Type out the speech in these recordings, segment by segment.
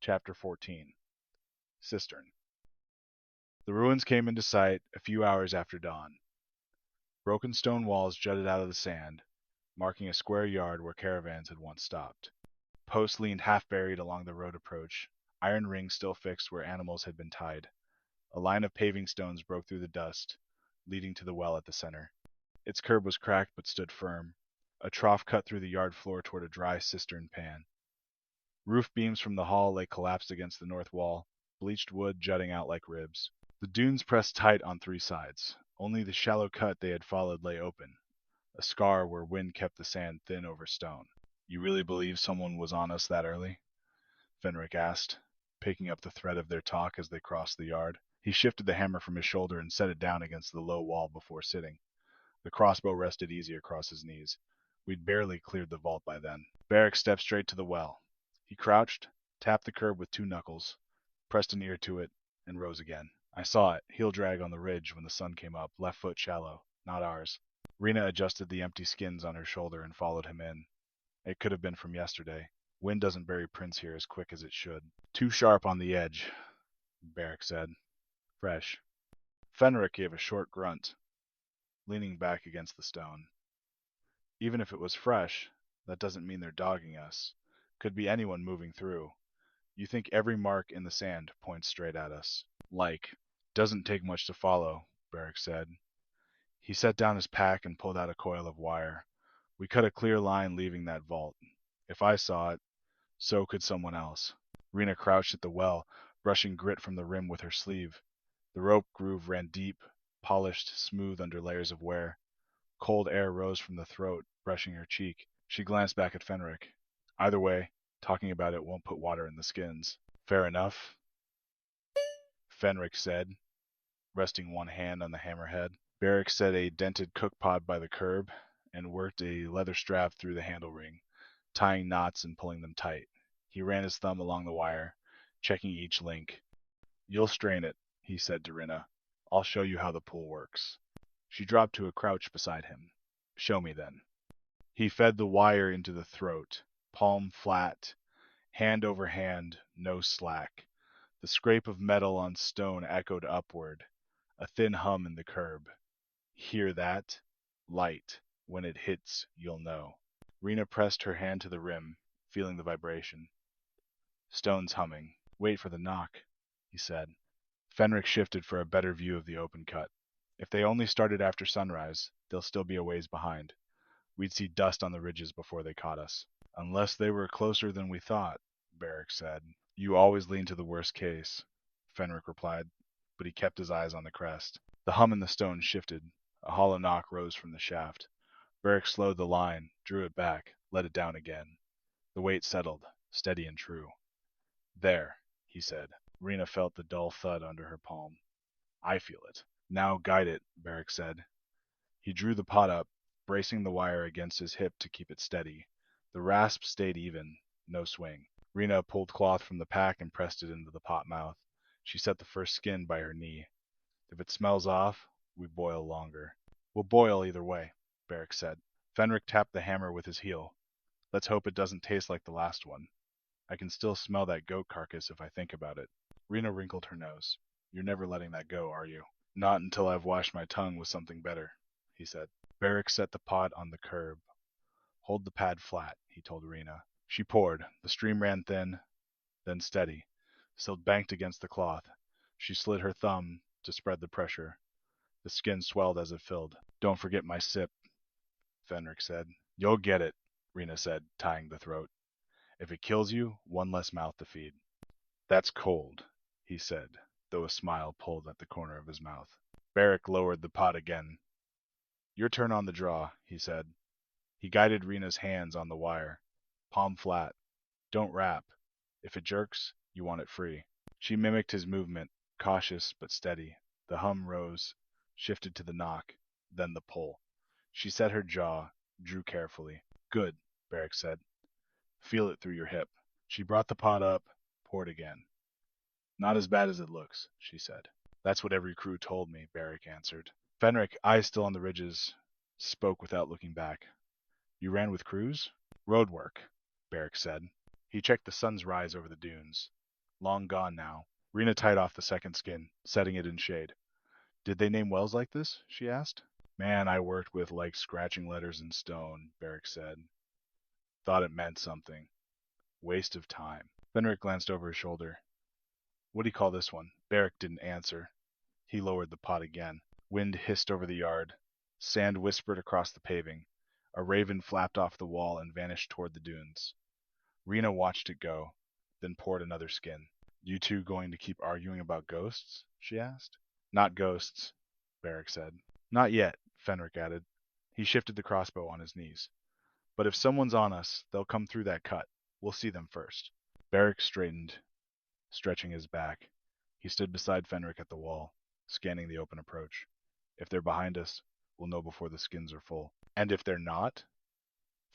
Chapter 14. Cistern. The ruins came into sight a few hours after dawn. Broken stone walls jutted out of the sand, marking a square yard where caravans had once stopped. Posts leaned half-buried along the road approach, iron rings still fixed where animals had been tied. A line of paving stones broke through the dust, leading to the well at the center. Its curb was cracked but stood firm, a trough cut through the yard floor toward a dry cistern pan. Roof beams from the hall lay collapsed against the north wall, bleached wood jutting out like ribs. The dunes pressed tight on three sides. Only the shallow cut they had followed lay open, a scar where wind kept the sand thin over stone. "You really believe someone was on us that early?" Fenric asked, picking up the thread of their talk as they crossed the yard. He shifted the hammer from his shoulder and set it down against the low wall before sitting. The crossbow rested easy across his knees. We'd barely cleared the vault by then. Berik stepped straight to the well. He crouched, tapped the curb with two knuckles, pressed an ear to it, and rose again. "I saw it, heel drag on the ridge when the sun came up, left foot shallow. Not ours." Rina adjusted the empty skins on her shoulder and followed him in. "It could have been from yesterday. Wind doesn't bury prints here as quick as it should." "Too sharp on the edge," Berik said. "Fresh." Fenric gave a short grunt, leaning back against the stone. "Even if it was fresh, that doesn't mean they're dogging us. Could be anyone moving through. You think every mark in the sand points straight at us." "Like." "Doesn't take much to follow," Berik said. He set down his pack and pulled out a coil of wire. "We cut a clear line leaving that vault. If I saw it, so could someone else." Rina crouched at the well, brushing grit from the rim with her sleeve. The rope groove ran deep, polished, smooth under layers of wear. Cold air rose from the throat, brushing her cheek. She glanced back at Fenric. "Either way, talking about it won't put water in the skins." "Fair enough," Fenric said, resting one hand on the hammerhead. Berik set a dented cookpot by the curb and worked a leather strap through the handle ring, tying knots and pulling them tight. He ran his thumb along the wire, checking each link. "You'll strain it," he said to Rina. "I'll show you how the pull works." She dropped to a crouch beside him. "Show me then." He fed the wire into the throat, palm flat, hand over hand, no slack. The scrape of metal on stone echoed upward, a thin hum in the curb. "Hear that? Light. When it hits, you'll know." Rina pressed her hand to the rim, feeling the vibration. "Stone's humming. Wait for the knock," he said. Fenric shifted for a better view of the open cut. "If they only started after sunrise, they'll still be a ways behind. We'd see dust on the ridges before they caught us." "Unless they were closer than we thought," Berik said. "You always lean to the worst case," Fenric replied, but he kept his eyes on the crest. The hum in the stone shifted. A hollow knock rose from the shaft. Berik slowed the line, drew it back, let it down again. The weight settled, steady and true. "There," he said. Rina felt the dull thud under her palm. "I feel it." "Now guide it," Berik said. He drew the pot up, bracing the wire against his hip to keep it steady. The rasp stayed even, no swing. Rina pulled cloth from the pack and pressed it into the pot mouth. She set the first skin by her knee. "If it smells off, we boil longer." "We'll boil either way," Berik said. Fenric tapped the hammer with his heel. "Let's hope it doesn't taste like the last one. I can still smell that goat carcass if I think about it." Rina wrinkled her nose. "You're never letting that go, are you?" "Not until I've washed my tongue with something better," he said. Berik set the pot on the curb. "Hold the pad flat," he told Rina. She poured. The stream ran thin, then steady, still banked against the cloth. She slid her thumb to spread the pressure. The skin swelled as it filled. "Don't forget my sip," Fenric said. "You'll get it," Rina said, tying the throat. "If it kills you, one less mouth to feed." "That's cold," he said, though a smile pulled at the corner of his mouth. Berik lowered the pot again. "Your turn on the draw," he said. He guided Rina's hands on the wire. "Palm flat. Don't wrap. If it jerks, you want it free." She mimicked his movement, cautious but steady. The hum rose, shifted to the knock, then the pull. She set her jaw, drew carefully. "Good," Berik said. "Feel it through your hip." She brought the pot up, poured again. "Not as bad as it looks," she said. "That's what every crew told me," Berik answered. Fenric, eyes still on the ridges, spoke without looking back. "You ran with crews?" "Road work," Berik said. He checked the sun's rise over the dunes. Long gone now. Rina tied off the second skin, setting it in shade. Did they name wells like this? She asked. Man, I worked with like scratching letters in stone, Berik said. Thought it meant something. Waste of time. Fenric glanced over his shoulder. What do you call this one? Berik didn't answer. He lowered the pot again. Wind hissed over the yard. Sand whispered across the paving. A raven flapped off the wall and vanished toward the dunes. Rina watched it go, then poured another skin. You two going to keep arguing about ghosts? She asked. Not ghosts, Berik said. Not yet, Fenric added. He shifted the crossbow on his knees. But if someone's on us, they'll come through that cut. We'll see them first. Berik straightened, stretching his back. He stood beside Fenric at the wall, scanning the open approach. If they're behind us, we'll know before the skins are full. And if they're not?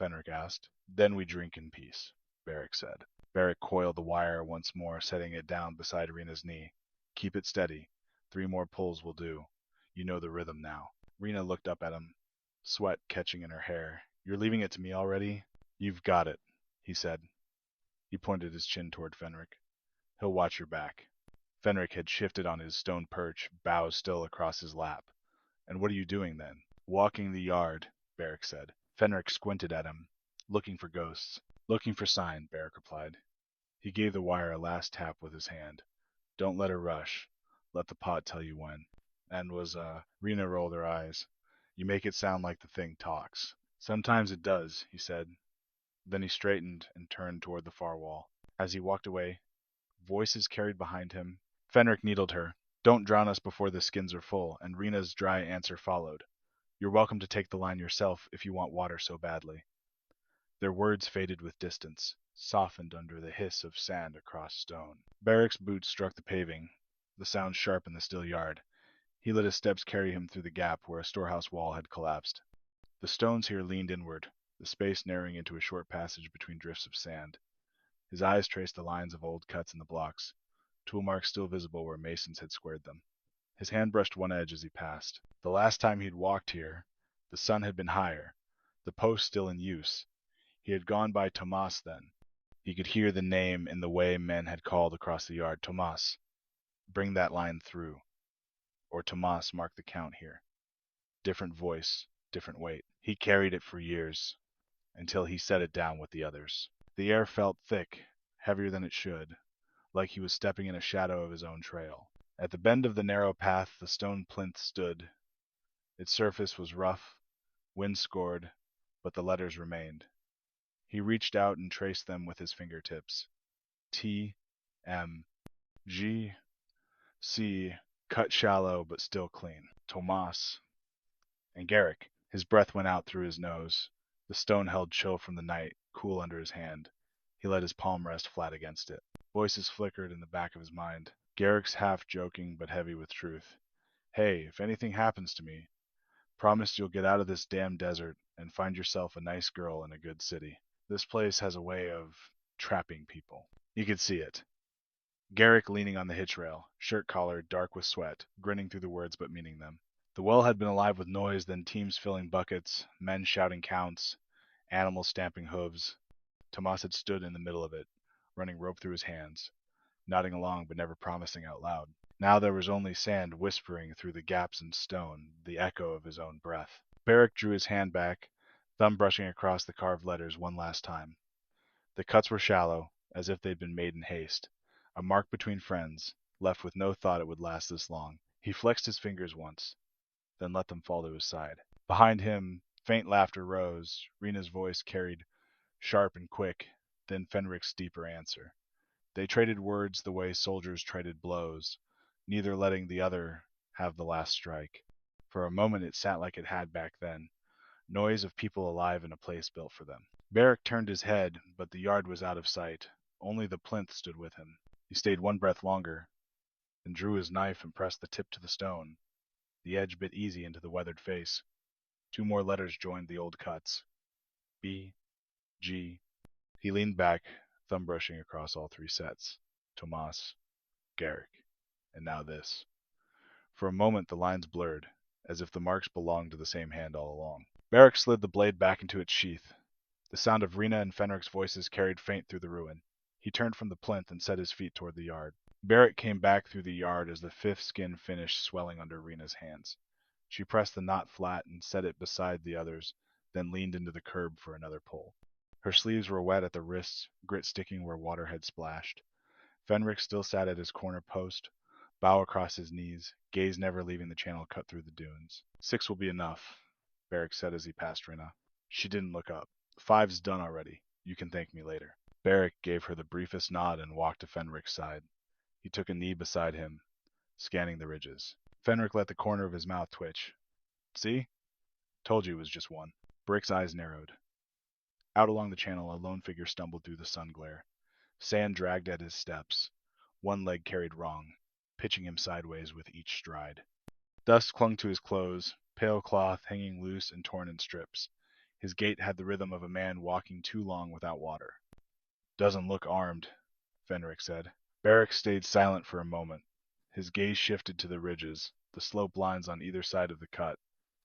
Fenric asked. Then we drink in peace, Berik said. Berik coiled the wire once more, setting it down beside Rina's knee. Keep it steady. 3 more pulls will do. You know the rhythm now. Rina looked up at him, sweat catching in her hair. You're leaving it to me already? You've got it, he said. He pointed his chin toward Fenric. He'll watch your back. Fenric had shifted on his stone perch, bow still across his lap. And what are you doing then? Walking the yard, Berik said. Fenric squinted at him, looking for ghosts. Looking for sign, Berik replied. He gave the wire a last tap with his hand. Don't let her rush. Let the pot tell you when. And Rina rolled her eyes. You make it sound like the thing talks. Sometimes it does, he said. Then he straightened and turned toward the far wall. As he walked away, voices carried behind him. Fenric needled her. Don't drown us before the skins are full, and Rina's dry answer followed. You're welcome to take the line yourself if you want water so badly. Their words faded with distance, softened under the hiss of sand across stone. Berik's boots struck the paving, the sound sharp in the still yard. He let his steps carry him through the gap where a storehouse wall had collapsed. The stones here leaned inward, the space narrowing into a short passage between drifts of sand. His eyes traced the lines of old cuts in the blocks, tool marks still visible where masons had squared them. His hand brushed one edge as he passed. The last time he'd walked here, the sun had been higher, the post still in use. He had gone by Tomas then. He could hear the name in the way men had called across the yard. Tomas. Bring that line through. Or Tomas marked the count here. Different voice, different weight. He carried it for years, until he set it down with the others. The air felt thick, heavier than it should, like he was stepping in a shadow of his own trail. At the bend of the narrow path the stone plinth stood. Its surface was rough, wind-scored, but the letters remained. He reached out and traced them with his fingertips. T, M, G, C, cut shallow but still clean. Tomas. And Garrick. His breath went out through his nose. The stone held chill from the night, cool under his hand. He let his palm rest flat against it. Voices flickered in the back of his mind. Garrick's half joking but heavy with truth. Hey, if anything happens to me, promise you'll get out of this damn desert and find yourself a nice girl in a good city. This place has a way of trapping people. You could see it. Garrick leaning on the hitch rail, shirt collar dark with sweat, grinning through the words but meaning them. The well had been alive with noise, then teams filling buckets, men shouting counts, animals stamping hooves. Tomas had stood in the middle of it, running rope through his hands, nodding along but never promising out loud. Now there was only sand whispering through the gaps in stone, the echo of his own breath. Berik drew his hand back, thumb brushing across the carved letters one last time. The cuts were shallow, as if they'd been made in haste, a mark between friends, left with no thought it would last this long. He flexed his fingers once, then let them fall to his side. Behind him, faint laughter rose. Rina's voice carried, sharp and quick, then Fenric's deeper answer. They traded words the way soldiers traded blows, neither letting the other have the last strike. For a moment it sat like it had back then, noise of people alive in a place built for them. Berik turned his head, but the yard was out of sight. Only the plinth stood with him. He stayed one breath longer, then drew his knife and pressed the tip to the stone. The edge bit easy into the weathered face. 2 more letters joined the old cuts. B, G. He leaned back, thumb brushing across all 3 sets. Tomas, Garrick, and now this. For a moment the lines blurred, as if the marks belonged to the same hand all along. Berik slid the blade back into its sheath. The sound of Rina and Fenric's voices carried faint through the ruin. He turned from the plinth and set his feet toward the yard. Berik came back through the yard as the fifth skin finished swelling under Rina's hands. She pressed the knot flat and set it beside the others, then leaned into the curb for another pull. Her sleeves were wet at the wrists, grit sticking where water had splashed. Fenric still sat at his corner post, bow across his knees, gaze never leaving the channel cut through the dunes. 6 will be enough, Berik said as he passed Rina. She didn't look up. 5's done already. You can thank me later. Berik gave her the briefest nod and walked to Fenric's side. He took a knee beside him, scanning the ridges. Fenric let the corner of his mouth twitch. See? Told you it was just one. Berik's eyes narrowed. Out along the channel, a lone figure stumbled through the sun glare. Sand dragged at his steps. One leg carried wrong, pitching him sideways with each stride. Dust clung to his clothes, pale cloth hanging loose and torn in strips. His gait had the rhythm of a man walking too long without water. Doesn't look armed, Fenric said. Berik stayed silent for a moment. His gaze shifted to the ridges, the slope lines on either side of the cut,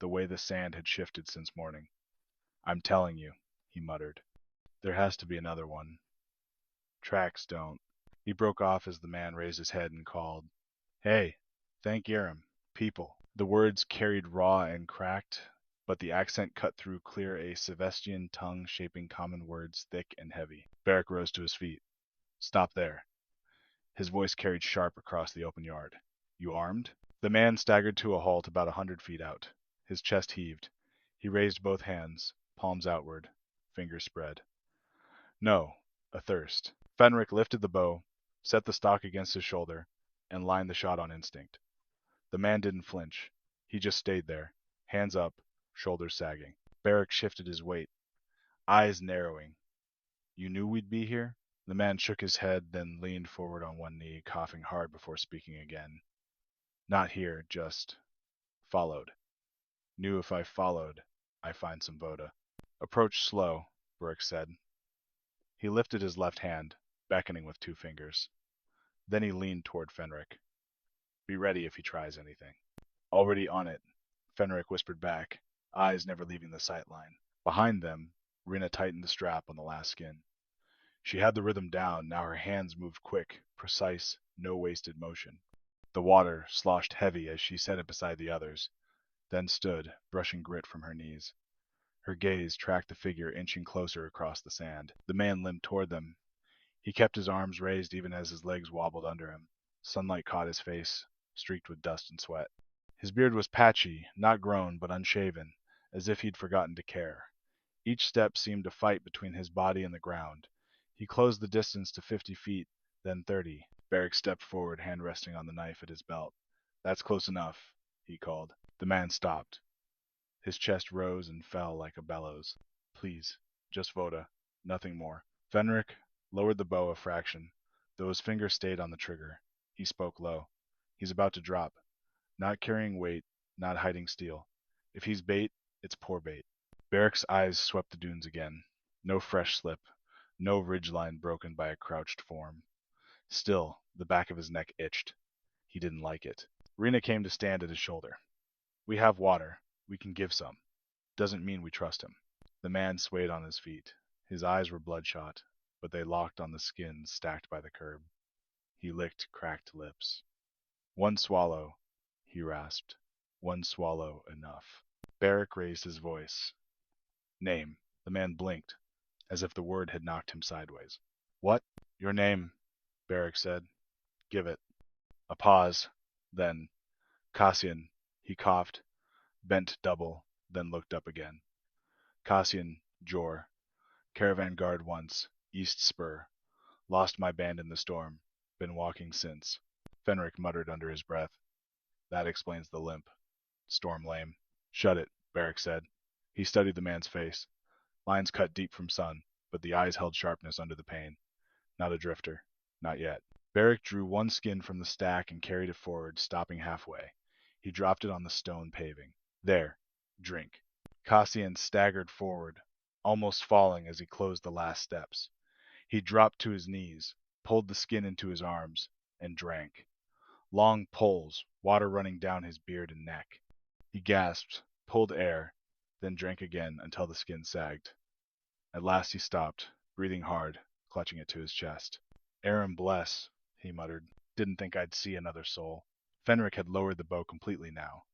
the way the sand had shifted since morning. I'm telling you, he muttered. There has to be another one. Tracks don't. He broke off as the man raised his head and called, Hey, thank Yerim. People. The words carried raw and cracked, but the accent cut through clear, a Sevestian tongue shaping common words thick and heavy. Berik rose to his feet. Stop there. His voice carried sharp across the open yard. You armed? The man staggered to a halt about 100 feet out. His chest heaved. He raised both hands, palms outward, fingers spread. No, athirst. Fenric lifted the bow, set the stock against his shoulder, and lined the shot on instinct. The man didn't flinch. He just stayed there, hands up, shoulders sagging. Berik shifted his weight, eyes narrowing. You knew we'd be here? The man shook his head, then leaned forward on one knee, coughing hard before speaking again. Not here, just followed. Knew if I followed, I find some Voda. Approach slow, Berik said. He lifted his left hand, beckoning with 2 fingers. Then he leaned toward Fenric. Be ready if he tries anything. Already on it, Fenric whispered back, eyes never leaving the sight line. Behind them, Rina tightened the strap on the last skin. She had the rhythm down, now her hands moved quick, precise, no wasted motion. The water sloshed heavy as she set it beside the others, then stood, brushing grit from her knees. Her gaze tracked the figure inching closer across the sand. The man limped toward them. He kept his arms raised even as his legs wobbled under him. Sunlight caught his face, streaked with dust and sweat. His beard was patchy, not grown but unshaven, as if he'd forgotten to care. Each step seemed a fight between his body and the ground. He closed the distance to 50 feet, then 30. Berik stepped forward, hand resting on the knife at his belt. That's close enough, he called. The man stopped. His chest rose and fell like a bellows. Please, just Voda, nothing more. Fenric lowered the bow a fraction, though his finger stayed on the trigger. He spoke low. He's about to drop. Not carrying weight, not hiding steel. If he's bait, it's poor bait. Berik's eyes swept the dunes again. No fresh slip, no ridgeline broken by a crouched form. Still, the back of his neck itched. He didn't like it. Rina came to stand at his shoulder. We have water. We can give some. Doesn't mean we trust him. The man swayed on his feet. His eyes were bloodshot, but they locked on the skins stacked by the curb. He licked cracked lips. One swallow, he rasped. One swallow enough. Berik raised his voice. Name. The man blinked, as if the word had knocked him sideways. What? Your name, Berik said. Give it. A pause. Then, Cassian. He coughed, bent double, then looked up again. Cassian, Jor. Caravan guard once. East Spur. Lost my band in the storm. Been walking since. Fenric muttered under his breath. That explains the limp. Storm lame. Shut it, Berik said. He studied the man's face. Lines cut deep from sun, but the eyes held sharpness under the pain. Not a drifter. Not yet. Berik drew one skin from the stack and carried it forward, stopping halfway. He dropped it on the stone paving. There. Drink. Cassian staggered forward, almost falling as he closed the last steps. He dropped to his knees, pulled the skin into his arms, and drank. Long pulls, water running down his beard and neck. He gasped, pulled air, then drank again until the skin sagged. At last he stopped, breathing hard, clutching it to his chest. Aaron bless, he muttered. Didn't think I'd see another soul. Fenric had lowered the bow completely now,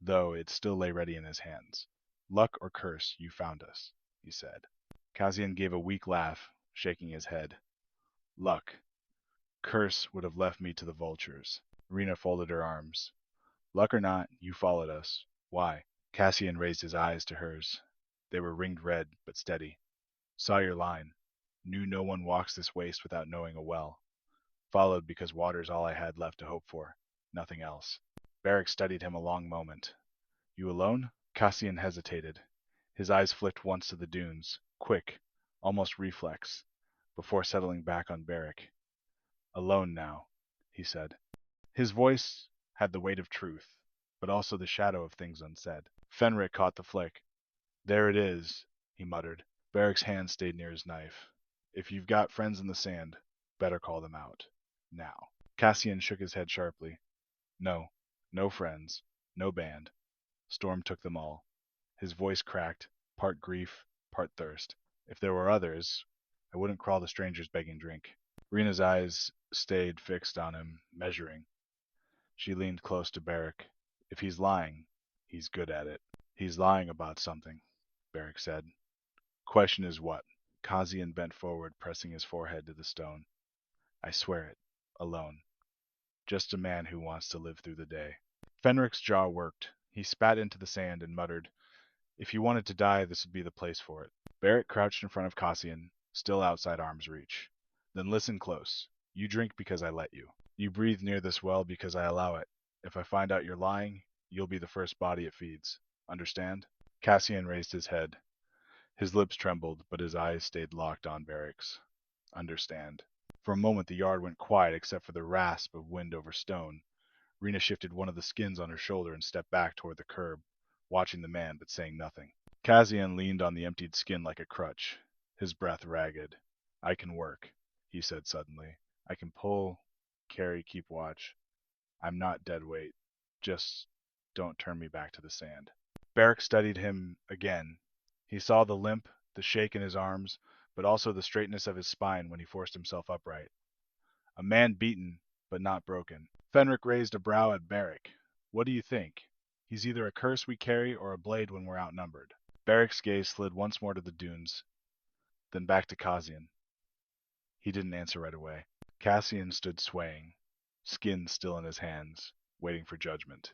though it still lay ready in his hands. Luck or curse, you found us, he said. Kazian gave a weak laugh, shaking his head. Luck. Curse would have left me to the vultures. Rina folded her arms. Luck or not, you followed us. Why? Cassian raised his eyes to hers. They were ringed red, but steady. Saw your line. Knew no one walks this waste without knowing a well. Followed because water's all I had left to hope for. Nothing else. Berik studied him a long moment. You alone? Cassian hesitated. His eyes flicked once to the dunes, quick, almost reflex, before settling back on Berik. Alone now, he said. His voice had the weight of truth, but also the shadow of things unsaid. Fenric caught the flick. There it is, he muttered. Berik's hand stayed near his knife. If you've got friends in the sand, better call them out. Now. Cassian shook his head sharply. No. No friends. No band. Storm took them all. His voice cracked, part grief, part thirst. If there were others, I wouldn't crawl to strangers begging drink. Rina's eyes stayed fixed on him, measuring. She leaned close to Berik. If he's lying, he's good at it. He's lying about something, Berik said. Question is what? Kazian bent forward, pressing his forehead to the stone. I swear it. Alone. Just a man who wants to live through the day. Fenric's jaw worked. He spat into the sand and muttered, If you wanted to die, this would be the place for it. Berik crouched in front of Cassian, still outside arm's reach. Then listen close. You drink because I let you. You breathe near this well because I allow it. If I find out you're lying, you'll be the first body it feeds. Understand? Cassian raised his head. His lips trembled, but his eyes stayed locked on Berik's. Understand. For a moment the yard went quiet except for the rasp of wind over stone. Rina shifted one of the skins on her shoulder and stepped back toward the curb, watching the man but saying nothing. Kazian leaned on the emptied skin like a crutch, his breath ragged. I can work, he said suddenly. I can pull, carry, keep watch. I'm not dead weight. Just don't turn me back to the sand. Berik studied him again. He saw the limp, the shake in his arms, but also the straightness of his spine when he forced himself upright. A man beaten, but not broken. Fenric raised a brow at Berik. What do you think? He's either a curse we carry or a blade when we're outnumbered. Berik's gaze slid once more to the dunes, then back to Kazian. He didn't answer right away. Cassian stood swaying, skin still in his hands, waiting for judgment.